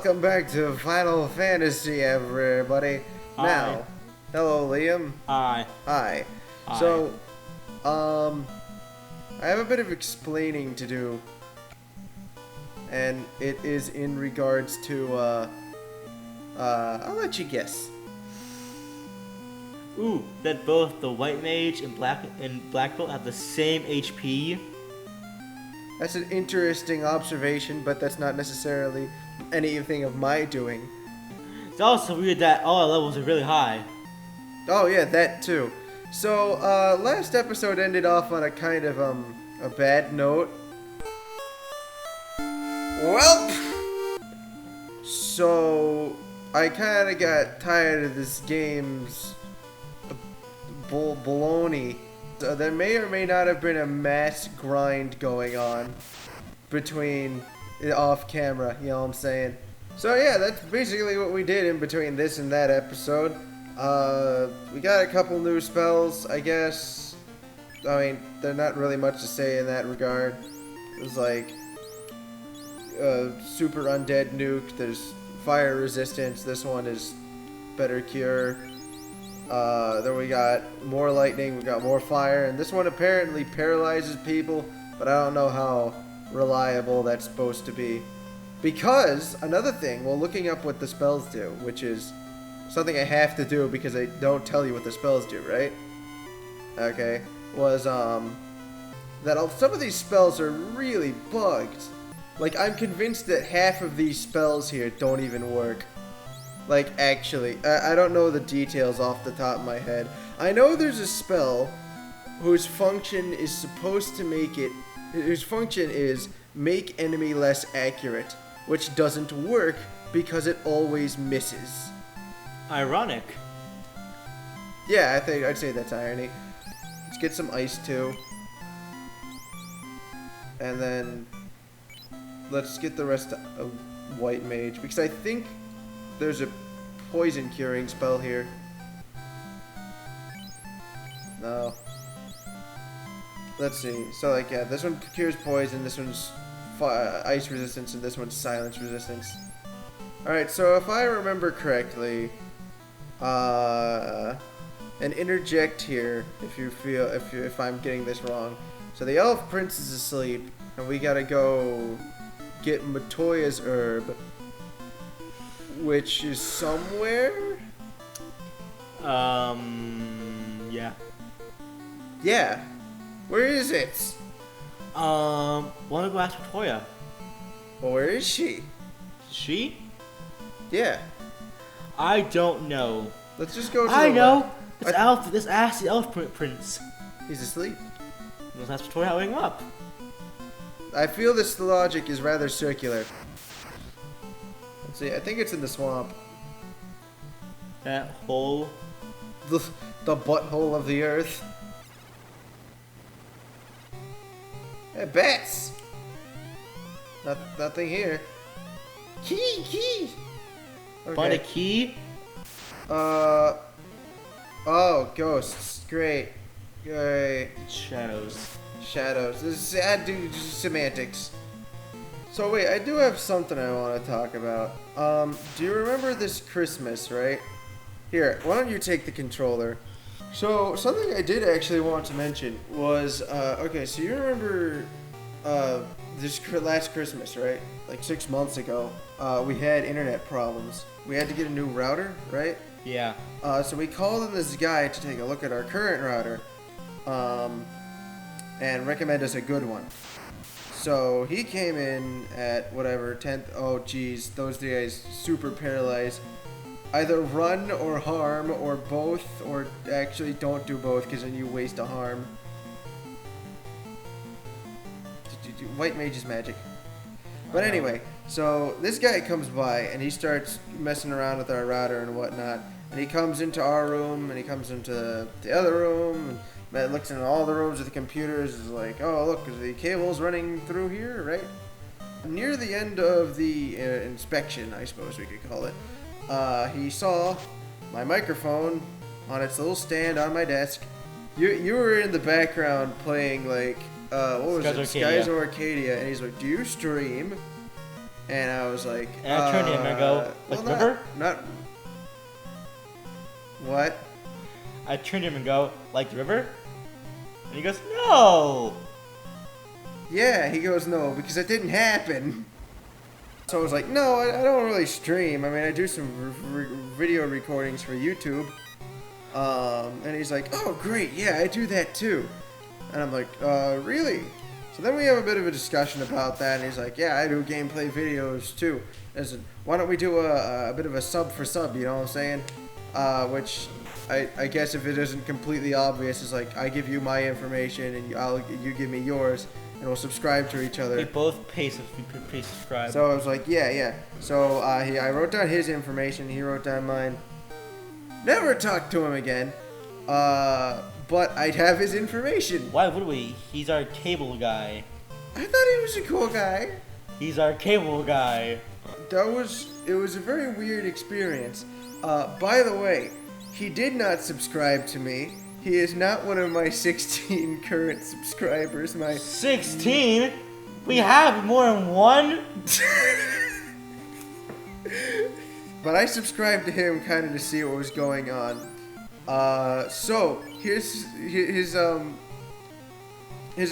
welcome back to Final Fantasy, everybody. Hi. Now, hello, Liam. Hi. Hi. Hi. So, I have a bit of explaining to do, and it is in regards to, I'll let you guess. Ooh, that both the white mage and black belt have the same HP. That's an interesting observation, but that's not necessarily anything of my doing. It's also weird that all our levels are really high. Oh yeah, that too. So, last episode ended off on a kind of, a bad note. Well, so I kind of got tired of this game's baloney. So there may or may not have been a mass grind going on between off camera, you know what I'm saying? So yeah, that's basically what we did in between this and that episode. We got a couple new spells, I guess. I mean, there's not really much to say in that regard. There's like super undead nuke, there's fire resistance, this one is better cure. Then we got more lightning, we got more fire, and this one apparently paralyzes people, but I don't know how reliable that's supposed to be. Because, another thing, well, looking up what the spells do, which is something I have to do because they don't tell you what the spells do, right? Okay, was, that some of these spells are really bugged. Like, I'm convinced that half of these spells here don't even work. Like, actually, I don't know the details off the top of my head. I know there's a spell whose function is supposed to whose function is make enemy less accurate, which doesn't work because it always misses. Ironic. Yeah, I'd say that's irony. Let's get some ice too. And then let's get the rest of white mage, because I think there's a poison curing spell here. No. Let's see. So, like, yeah, this one cures poison, this one's ice resistance, and this one's silence resistance. Alright, so if I remember correctly, and interject here if I'm getting this wrong. So the elf prince is asleep, and we gotta go get Matoya's herb, which is somewhere? Yeah. Yeah. Where is it? Wanna go ask Victoria? Well, where is she? She? Yeah. I don't know. Let's just go to I the know! left. Let's ask the elf prince. He's asleep. Let's ask Victoria how to wake him up. I feel this logic is rather circular. Let's see, I think it's in the swamp. That hole. The butthole of the earth. Hey, bats! Nothing here. Key! Okay. Find a key? Oh, ghosts. Great. Shadows. Shadows. This is, I do semantics. So wait, I do have something I want to talk about. Do you remember this Christmas, right? Here, why don't you take the controller? So, something I did actually want to mention was, okay, so you remember, this last Christmas, right? Like 6 months ago, we had internet problems. We had to get a new router, right? Yeah. So we called in this guy to take a look at our current router, and recommend us a good one. So he came in at whatever, 10th, oh geez, those guys super paralyzed. Either run or harm or both, or actually don't do both because then you waste a harm. White mage is magic. But anyway, so this guy comes by and he starts messing around with our router and whatnot. And he comes into our room and he comes into the other room and looks in all the rooms with the computers. Is like, oh look, the cable's running through here, right? Near the end of the inspection, I suppose we could call it, he saw my microphone on its little stand on my desk. You were in the background playing like what was it? Skies of Arcadia, and he's like, "Do you stream?" And I was like, And I turned to him and I go, like the river? Not. What? I turned to him and go, like the river? And he goes, no! Yeah, he goes, no, because it didn't happen. So I was like, no, I don't really stream. I mean, I do some video recordings for YouTube. And he's like, oh, great, yeah, I do that too. And I'm like, really? So then we have a bit of a discussion about that, and he's like, yeah, I do gameplay videos too. I said, why don't we do a bit of a sub for sub, you know what I'm saying? Which, I guess if it isn't completely obvious, is like, I give you my information, and you give me yours, and we'll subscribe to each other. We both pay subscribe. So I was like, yeah. So I wrote down his information, he wrote down mine. Never talked to him again. But I'd have his information. Why would we? He's our cable guy. I thought he was a cool guy. He's our cable guy. It was a very weird experience. By the way, he did not subscribe to me. He is not one of my 16 current subscribers. 16? We have more than one? But I subscribed to him kind of to see what was going on. So here's his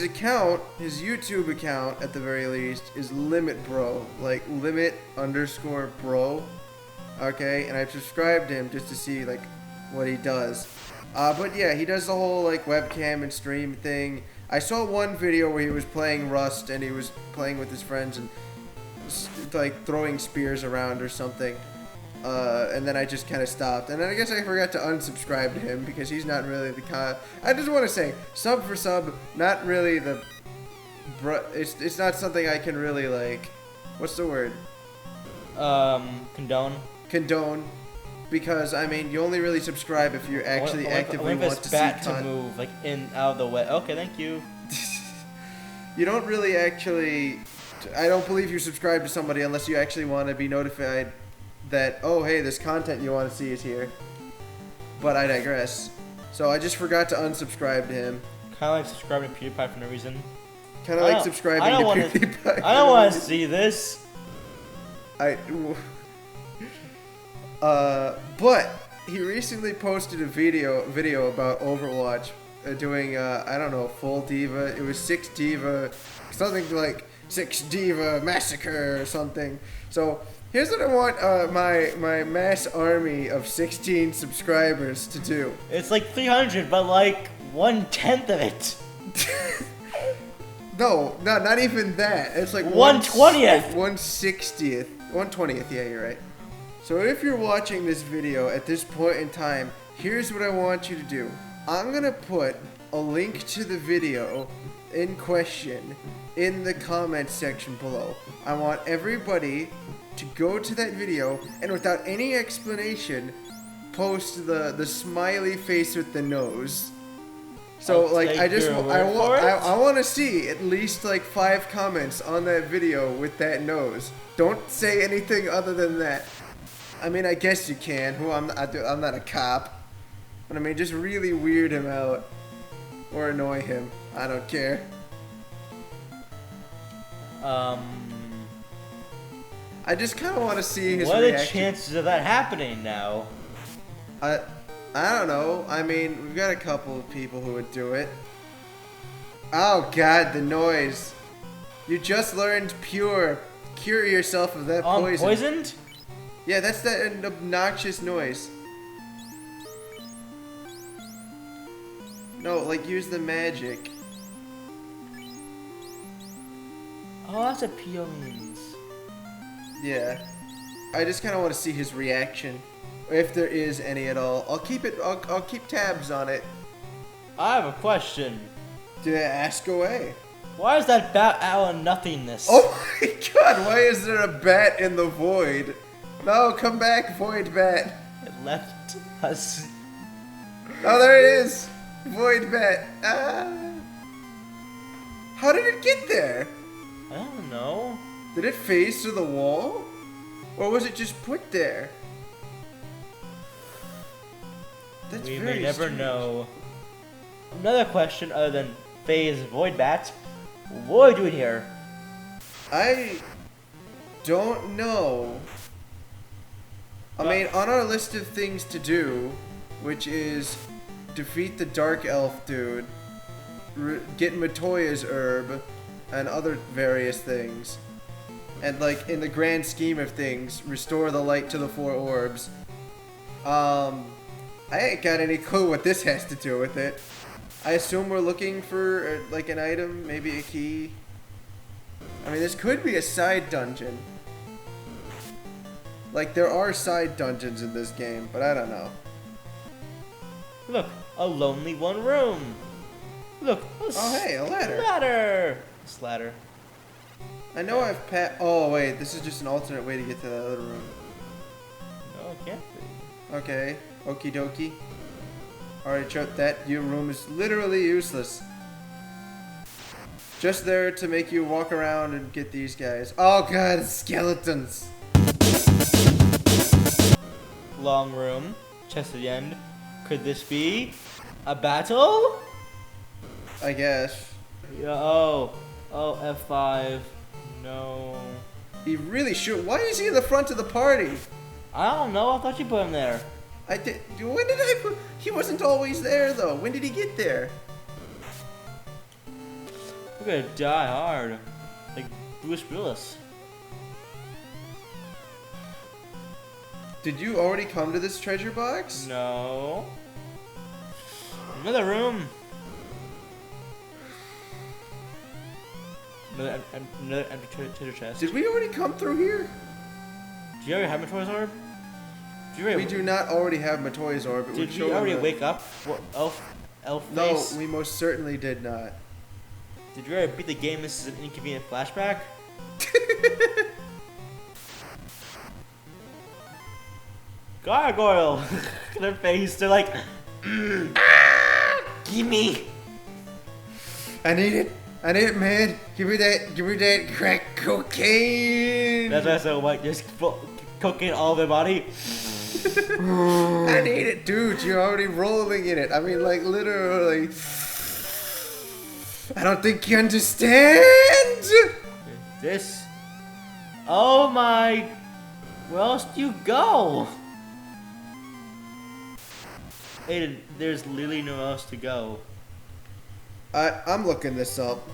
account, his YouTube account at the very least is Limit Bro, like limit_bro. Okay, and I've subscribed to him just to see like what he does. But yeah, he does the whole like webcam and stream thing. I saw one video where he was playing Rust and he was playing with his friends and like throwing spears around or something. And then I just kind of stopped. And then I guess I forgot to unsubscribe to him because he's not really the kind. I just want to say, sub for sub, not really the. It's not something I can really like. What's the word? Condone. Condone. Because I mean, you only really subscribe if you actually actively want to see content. To move like in out of the way. Okay, thank you. You don't really actually. I don't believe you subscribe to somebody unless you actually want to be notified that, oh hey, this content you want to see is here. But I digress. So I just forgot to unsubscribe to him. Kind of like subscribing to PewDiePie for no reason. Kind of like subscribing to PewDiePie. I don't want to see this. But he recently posted a video about Overwatch, doing I don't know, full diva. It was 6 diva, something like 6 diva massacre or something. So here's what I want my mass army of 16 subscribers to do. It's like 300, but like 1/10 of it. No, not even that. It's like 1/20th. 1/60th. 1/20th, yeah, you're right. So if you're watching this video at this point in time, here's what I want you to do. I'm going to put a link to the video in question in the comments section below. I want everybody to go to that video and without any explanation, post the smiley face with the nose. So like I want to see at least like 5 comments on that video with that nose. Don't say anything other than that. I mean, I guess you can. I'm not a cop. But I mean, just really weird him out or annoy him. I don't care. I just kind of want to see his reaction. What are the chances of that happening now? I don't know. I mean, we've got a couple of people who would do it. Oh God, the noise. You just learned cure yourself of that poison. Poisoned? Yeah, that's that obnoxious noise. No, like use the magic. Oh, that's what PO means. Yeah. I just kind of want to see his reaction, if there is any at all. I'll keep tabs on it. I have a question. Ask away. Why is that bat out of nothingness? Oh my God! Why is there a bat in the void? No, come back, void bat. It left us. Oh, there it is. Void bat. Ah. How did it get there? I don't know. Did it phase through the wall? Or was it just put there? That's we very may never strange. know. Another question other than phase void bats. What are we doing here? don't know. I mean, on our list of things to do, which is defeat the Dark Elf dude, get Matoya's herb, and other various things, and like in the grand scheme of things, restore the light to the 4 orbs. I ain't got any clue what this has to do with it. I assume we're looking for like an item, maybe a key. I mean, this could be a side dungeon. Like, there are side dungeons in this game, but I don't know. Look, a lonely one room. Look, oh hey, a ladder. Ladder. Ladder. I know I've oh wait, this is just an alternate way to get to that other room. No, it can't be. Okay, okie dokie. Alright, Chuck, that your room is literally useless. Just there to make you walk around and get these guys. Oh god, skeletons. Long room, chest at the end. Could this be a battle? I guess. Yeah, oh, F5. No. He really should. Why is he in the front of the party? I don't know. I thought you put him there. I did. When did I put? He wasn't always there though. When did he get there? We're gonna die hard, like Bruce Willis. Did you already come to this treasure box? No. Another room. Another empty treasure chest. Did we already come through here? Do you already have Matoya's orb? We do not already have Matoya's orb. Did you already wake up? What, elf face? No, we most certainly did not. Did you already beat the game? This is an inconvenient flashback. Gargoyle! Their face, they're like, gimme! I need it, man. Give me that crack cocaine. That's why I said, what, just cocaine all over their body? I need it, dude. You're already rolling in it. I mean, like, literally. I don't think you understand. This? Oh my, where else do you go? Aiden, there's literally nowhere else to go. I'm looking this up.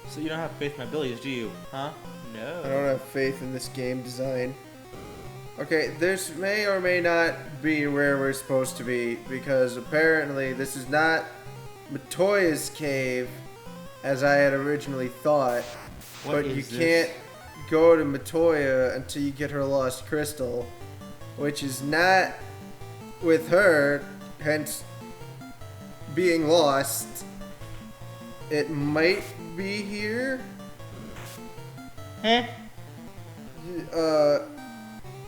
So you don't have faith in my abilities, do you? Huh? No. I don't have faith in this game design. Okay, this may or may not be where we're supposed to be, because apparently this is not Matoya's cave, as I had originally thought. But you can't go to Matoya until you get her lost crystal, which is not with her, hence being lost. It might be here. Huh?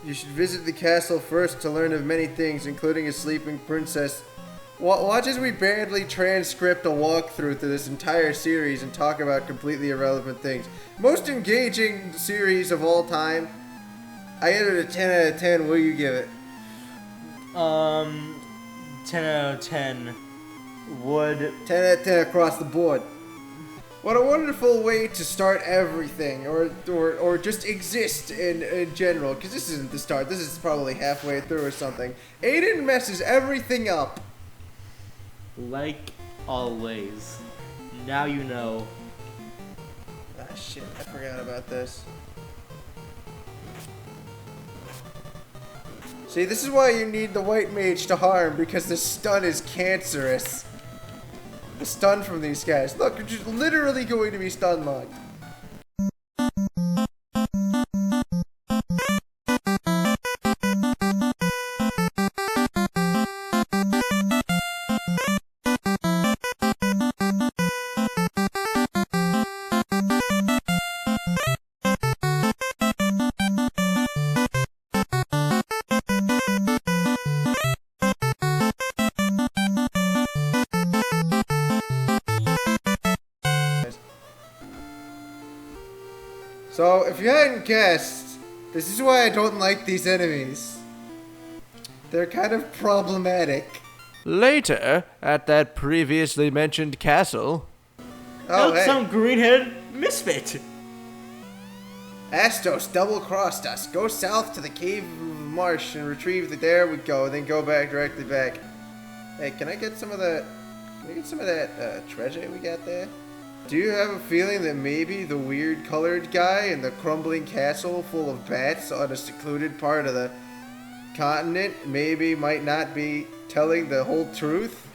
You should visit the castle first to learn of many things, including a sleeping princess. Watch as we badly transcript a walkthrough through this entire series and talk about completely irrelevant things. Most engaging series of all time. I give it a 10 out of 10. What do you give it? 10 out of 10. Would 10 out of 10 across the board. What a wonderful way to start everything, or just exist in general. Because this isn't the start. This is probably halfway through or something. Aiden messes everything up. like always. Now you know. Ah shit! I forgot about this. See, this is why you need the white mage to harm, because the stun is cancerous. The stun from these guys. Look, you're just literally going to be stun locked. So, if you hadn't guessed, this is why I don't like these enemies. They're kind of problematic. Later, at that previously mentioned castle. Oh, Look, hey. some green-headed misfit. Astos double-crossed us. Go south to the Cave Marsh and retrieve the... There we go. Then go back directly back. Hey, can I get some of that... Can I get some of that treasure we got there? Do you have a feeling that maybe the weird colored guy in the crumbling castle full of bats on a secluded part of the continent maybe might not be telling the whole truth?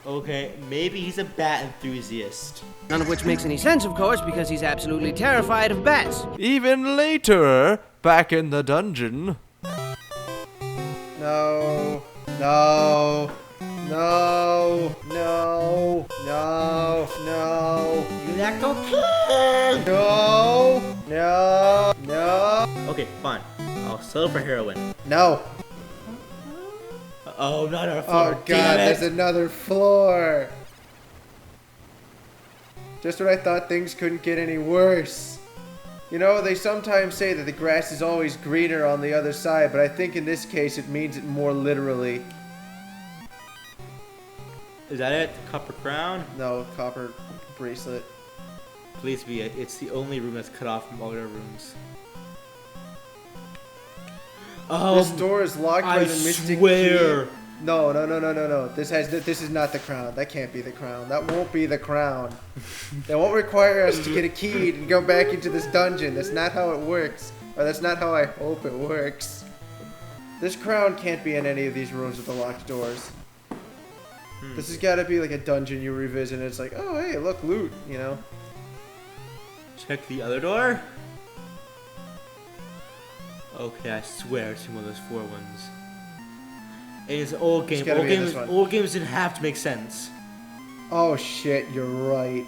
Okay, maybe he's a bat enthusiast. None of which makes any sense, of course, because he's absolutely terrified of bats. Even later, back in the dungeon. No. No. No. No. No. No. You act okay. No. No. No. Okay, fine. I'll settle for heroin. No. Oh, not our floor. Oh god, there's another floor. Just when I thought things couldn't get any worse. You know, they sometimes say that the grass is always greener on the other side, but I think in this case it means it more literally. Is that it? Copper crown? No, copper bracelet. Please be it. It's the only room that's cut off from all other rooms. This door is locked by I the mystic swear. key. No. This is not the crown. That can't be the crown. That won't be the crown. That won't require us to get a key and go back into this dungeon. That's not how it works. Or that's not how I hope it works. This crown can't be in any of these rooms with the locked doors. This has got to be like a dungeon you revisit and it's like, oh hey, look, loot, you know? Check the other door. Okay, I swear it's one of those 4 ones. It's an old game. Old games didn't have to make sense. Oh shit, you're right.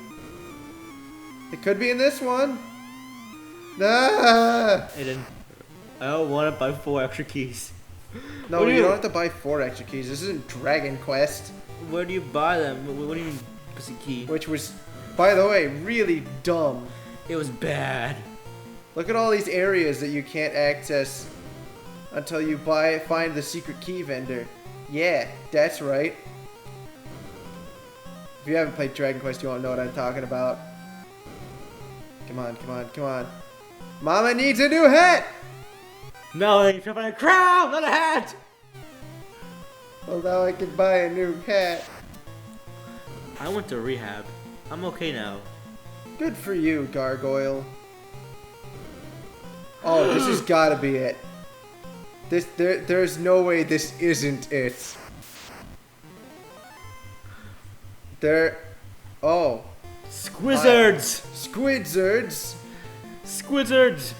It could be in this one. Ah! It didn't. I don't want to buy 4 extra keys. No, you don't have to buy 4 extra keys. This isn't Dragon Quest. Where do you buy them? What do you mean, pussy key? Which was, by the way, really dumb. It was bad. Look at all these areas that you can't access until you find the secret key vendor. Yeah, that's right. If you haven't played Dragon Quest, you won't know what I'm talking about. Come on. Mama needs a new hat! No, you're trying to find a crown, not a hat! Well, now I can buy a new hat. I went to rehab. I'm okay now. Good for you, Gargoyle. Oh, this has got to be it. There's no way this isn't it. Oh. Squizzards! Squidzards. Squizzards!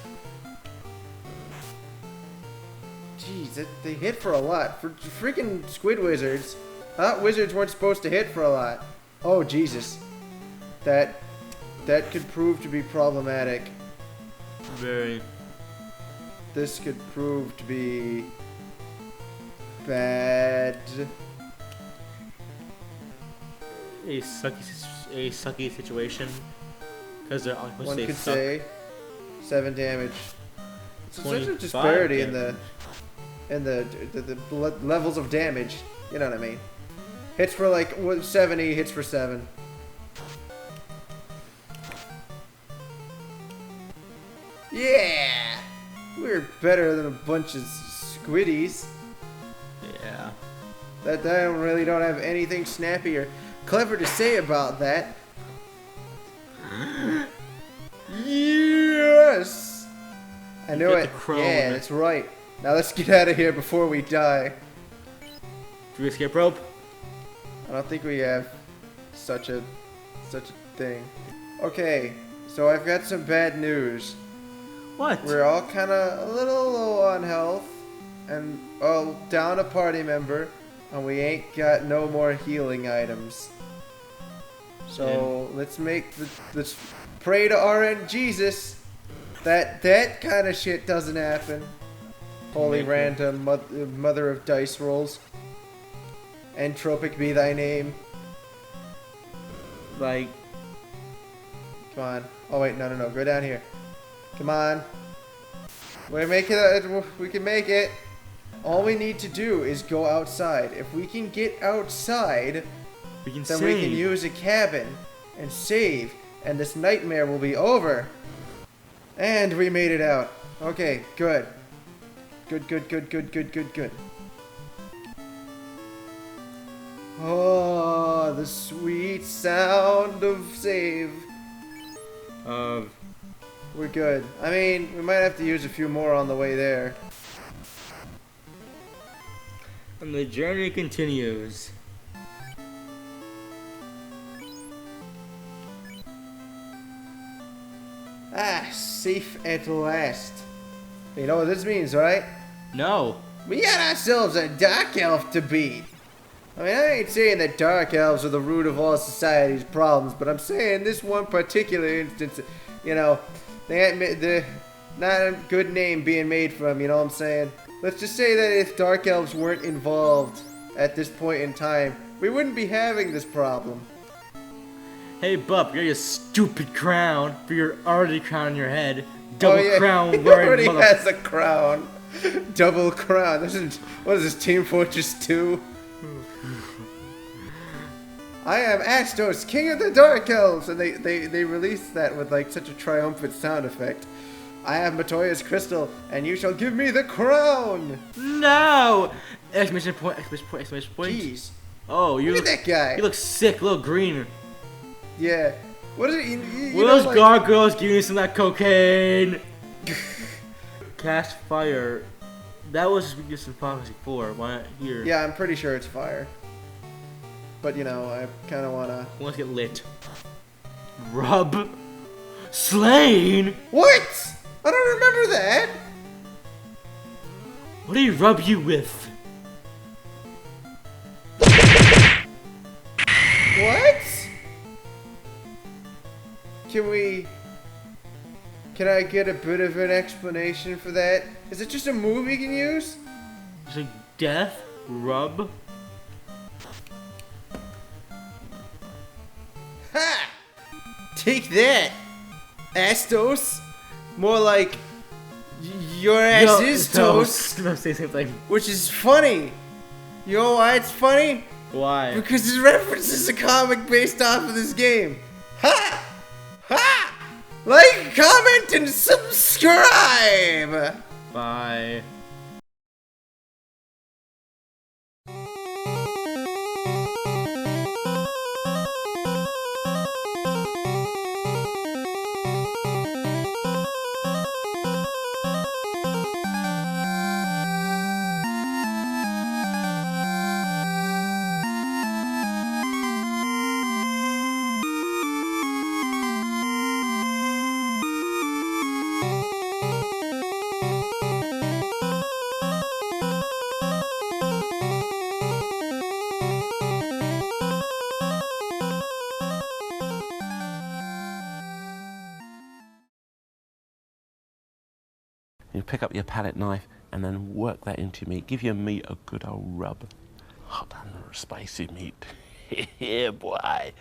Jeez, they hit for a lot. For freaking squid wizards. I thought wizards weren't supposed to hit for a lot. Oh, Jesus. That could prove to be problematic. Very. This could prove to be bad. A sucky situation. Because they're One could say 7 damage. So such a 25 disparity damage. in the levels of damage. You know what I mean? Hits for like 70, hits for 7. Yeah! We're better than a bunch of squiddies. Yeah. That I really don't have anything snappy or clever to say about that. Yes! I knew it. Yeah, that's right. Now let's get out of here before we die. Do we escape rope? I don't think we have such a thing. Okay, so I've got some bad news. What? We're all kind of a little low on health, and down a party member, and we ain't got no more healing items. So let's pray to RN Jesus that kind of shit doesn't happen. Holy random mother of dice rolls. Entropic be thy name. Like. Come on. Oh wait, no. Go down here. Come on. We can make it. All we need to do is go outside. If we can get outside, We can then save. we can use a cabin and save, and this nightmare will be over. And we made it out. Okay, good. Good. Oh, the sweet sound of save. We're good. I mean, we might have to use a few more on the way there. And the journey continues. Ah, safe at last. You know what this means, right? No. We got ourselves a dark elf to beat. I mean, I ain't saying that dark elves are the root of all society's problems, but I'm saying this one particular instance, you know, they're not a good name being made from, you know what I'm saying? Let's just say that if dark elves weren't involved at this point in time, we wouldn't be having this problem. Hey, Bub, you're your stupid crown for your already crown on your head. Double crown He wearing already mother... has a crown. Double crown. This is, what is this, Team Fortress 2? I am Astos, King of the Dark Elves! And they released that with like such a triumphant sound effect. I am Matoya's crystal, and you shall give me the crown! No! Exclamation point, exclamation point, exclamation point. Jeez. Oh, you Look at that guy! You look sick, a little green. Yeah. What is it? You Will know, those like, gargoyles give you some of that cocaine? Cast fire. That was weakness in Prophecy 4. Why not here? Yeah, I'm pretty sure it's fire. But you know, I kind of wanna. Let's get lit. Rub. Slain. What? I don't remember that. What do you rub you with? What? Can I get a bit of an explanation for that? Is it just a move you can use? It's like death, rub. Ha! Take that, Astos. More like your ass is toast. No, say the same thing. Which is funny. You know why it's funny? Why? Because it references a comic based off of this game. Ha! Ha! Like, comment, and subscribe! Bye. You pick up your palette knife and then work that into your meat. Give your meat a good old rub. Hot and spicy meat. Yeah, boy.